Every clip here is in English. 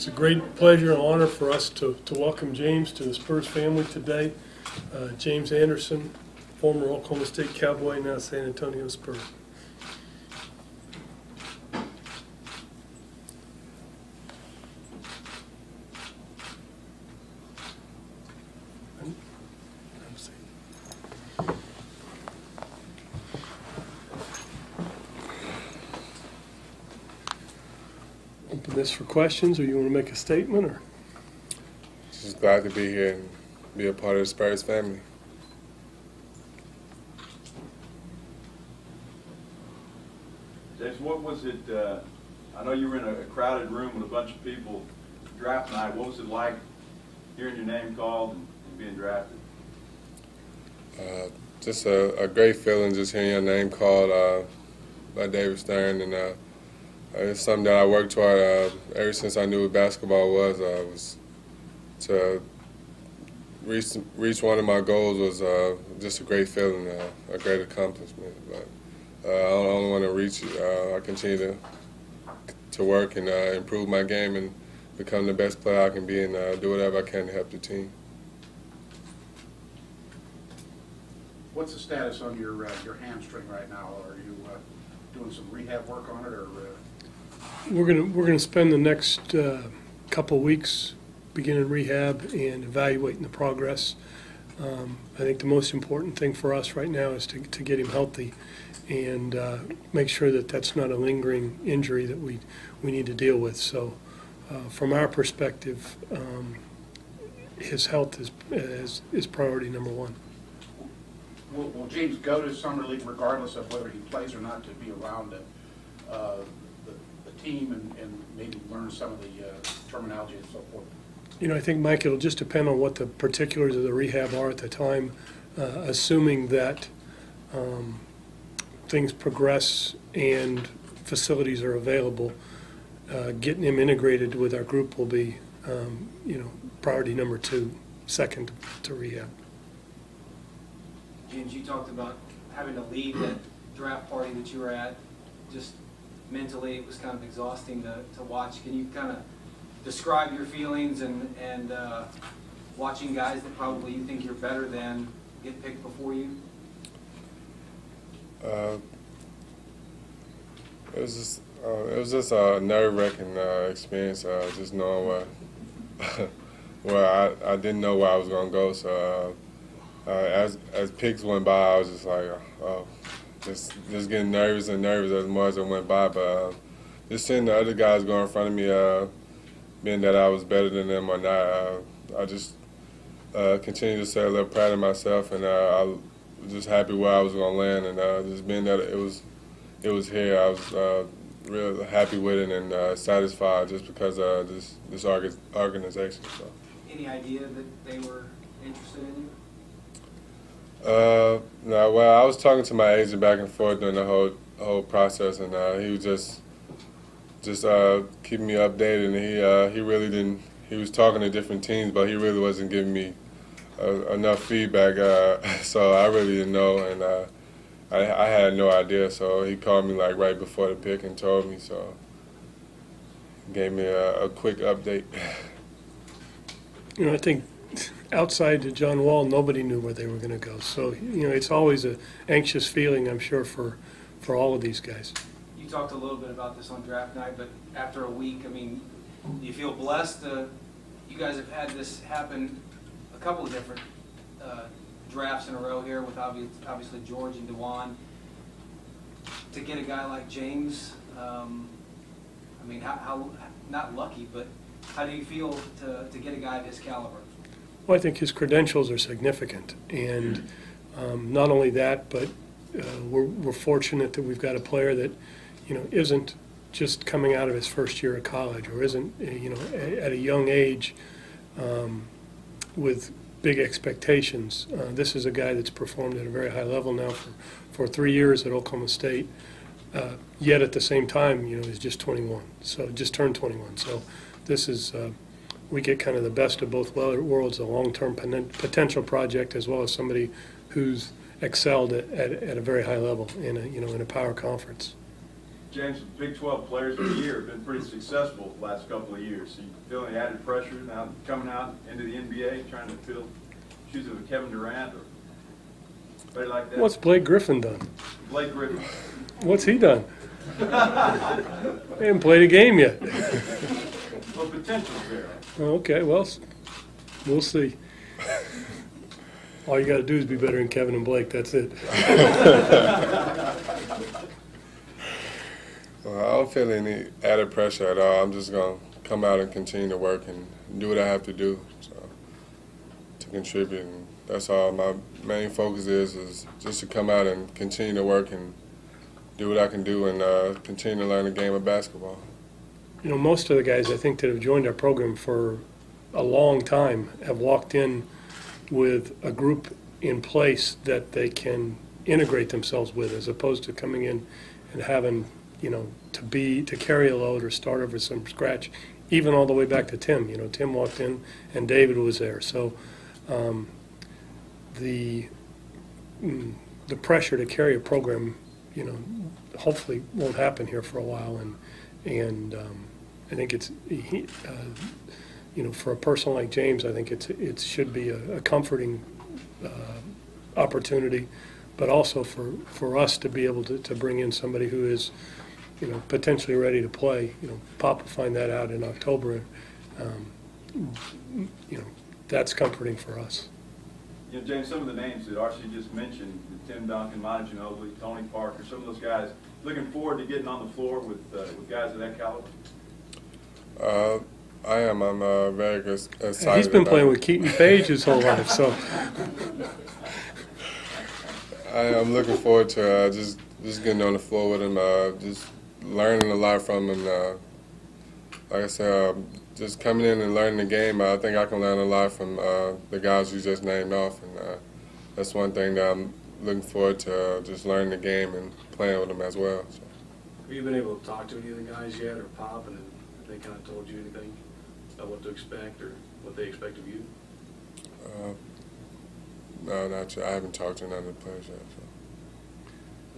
It's a great pleasure and honor for us to welcome James to the Spurs family today. James Anderson, former Oklahoma State Cowboy, now San Antonio Spurs. Open this for questions, or you want to make a statement, or? Just glad to be here and be a part of the Spurs family. James, what was it, I know you were in a crowded room with a bunch of people draft night. What was it like hearing your name called and being drafted? Just a great feeling just hearing your name called by David Stern, and it's something that I worked toward ever since I knew what basketball was to reach one of my goals was just a great feeling, a great accomplishment. But I only want to reach it. I continue to work and improve my game and become the best player I can be, and do whatever I can to help the team. What's the status on your hamstring right now? Are you doing some rehab work on it, or? We're gonna spend the next couple of weeks beginning rehab and evaluating the progress. I think the most important thing for us right now is to get him healthy and make sure that that's not a lingering injury that we need to deal with. So from our perspective, his health is priority number one. Will James go to Summer League regardless of whether he plays or not, to be around the team and maybe learn some of the terminology and so forth? You know, I think, Mike, it'll just depend on what the particulars of the rehab are at the time, assuming that things progress and facilities are available. Getting him integrated with our group will be, priority number two, second to rehab. James, you talked about having to leave that draft party that you were at. Just mentally, it was kind of exhausting to watch. Can you kind of describe your feelings and watching guys that probably you think you're better than get picked before you? It was just a nerve-wracking experience. Just knowing where I didn't know where I was going to go. So as picks went by, I was just like, just getting nervous as more as it went by. But just seeing the other guys go in front of me, being that I was better than them or not, I just continued to stay a little proud of myself, and I was just happy where I was going to land, and just being that it was here, I was really happy with it and satisfied just because of this organization. So. Any idea that they were interested in you? No, well, I was talking to my agent back and forth during the whole process, and he was just keeping me updated, and he really didn't. He was talking to different teams, but he really wasn't giving me enough feedback. So I really didn't know, and I had no idea. So he called me like right before the pick and told me. So he gave me a quick update. You know, I think outside of John Wall, nobody knew where they were going to go. So, it's always an anxious feeling, I'm sure, for all of these guys. You talked a little bit about this on draft night, but after a week, I mean, do you feel blessed? You guys have had this happen a couple of different drafts in a row here with obviously George and DeJuan. To get a guy like James, I mean, how not lucky, but how do you feel to get a guy of his caliber? Well, I think his credentials are significant, and not only that, but we're fortunate that we've got a player that, isn't just coming out of his first year of college, or isn't, at a young age with big expectations. This is a guy that's performed at a very high level now for 3 years at Oklahoma State, yet at the same time, he's just 21, so just turned 21. So this is we get kind of the best of both worlds, a long-term potential project, as well as somebody who's excelled at a very high level in a power conference. James, the Big 12 Players of the Year have been pretty successful the last couple of years. So you feel any added pressure now coming out into the NBA, trying to fill shoes of a Kevin Durant or anybody like that? What's Blake Griffin done? Blake Griffin. What's he done? They haven't played a game yet. Well, potential's there. Okay, well, we'll see. All you got to do is be better than Kevin and Blake. That's it. Well, I don't feel any added pressure at all. I'm just going to come out and continue to work and do what I have to do to contribute. And that's all my main focus is just to come out and continue to work and do what I can do and continue to learn the game of basketball. You know, most of the guys I think that have joined our program for a long time have walked in with a group in place that they can integrate themselves with, as opposed to coming in and having, you know, to carry a load or start over from scratch, even all the way back to Tim. You know, Tim walked in and David was there. So the pressure to carry a program, you know, hopefully won't happen here for a while. And I think it's, you know, for a person like James, I think it should be a comforting opportunity, but also for us to be able to bring in somebody who is, you know, potentially ready to play. You know, Pop will find that out in October. You know, that's comforting for us. You know, James, some of the names that RC just mentioned, Tim Duncan, Monty Ginobili, Tony Parker, some of those guys, looking forward to getting on the floor with guys of that caliber? I am. I'm very excited. He's been playing with Keaton Page his whole life, so. I'm looking forward to just getting on the floor with him, just learning a lot from him. Like I said, just coming in and learning the game, I think I can learn a lot from the guys you just named off, and that's one thing that I'm looking forward to, just learning the game and playing with them as well. So. Have you been able to talk to any of the guys yet, or Pop, and have they kind of told you anything about what to expect or what they expect of you? No, not yet. I haven't talked to none of the players yet.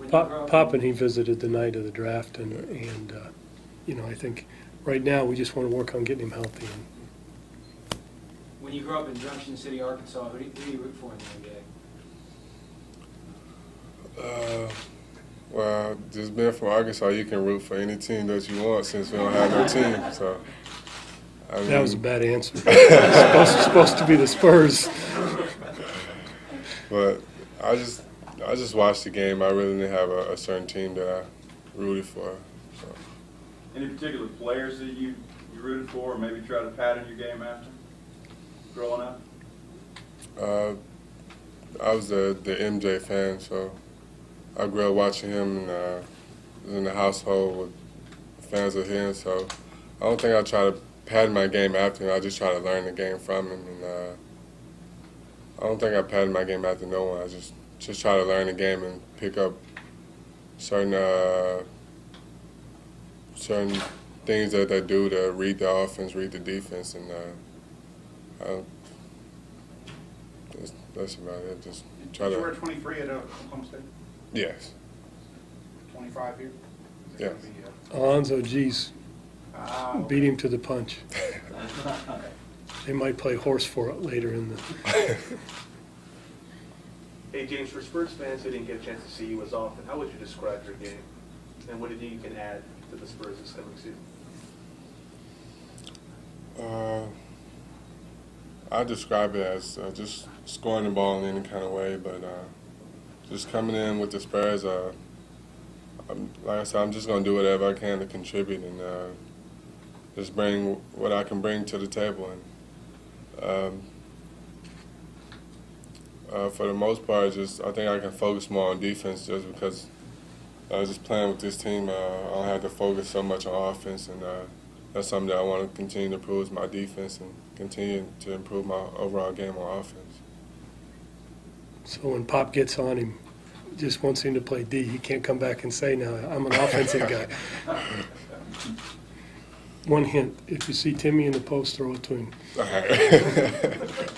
So. Pop and he visited the night of the draft, and you know, I think right now we just want to work on getting him healthy. When you grew up in Junction City, Arkansas, who do you root for in the NBA? Well, just being from Arkansas, you can root for any team that you want since we don't have no team. So. I mean, that was a bad answer. It's supposed to be the Spurs. But I just watched the game. I really didn't have a certain team that I rooted for. So. Any particular players that you rooted for, or maybe try to pattern your game after growing up? I was the MJ fan, so I grew up watching him and was in the household with fans of him. So I don't think I try to pattern my game after him. I just try to learn the game from him. And I don't think I pattern my game after no one. I just try to learn the game and pick up certain things that they do to read the offense, read the defense, and that's about it. Just try to. You were 23 at Oklahoma State? Yes. 25 here? Yes. Alonzo, geez, beat him to the punch. They might play horse for it later in the. Hey James, for Spurs fans who didn't get a chance to see you as often, how would you describe your game, and what do you think you can add to the Spurs this coming season? I describe it as just scoring the ball in any kind of way, but just coming in with the Spurs, like I said, I'm just going to do whatever I can to contribute and just bring what I can bring to the table. And for the most part, I think I can focus more on defense just because just playing with this team, I don't have to focus so much on offense, and that's something that I want to continue to improve is my defense and continue to improve my overall game on offense. So when Pop gets on him, just wants him to play D. He can't come back and say, "No, I'm an offensive guy." One hint: if you see Timmy in the post, throw it to him. All right.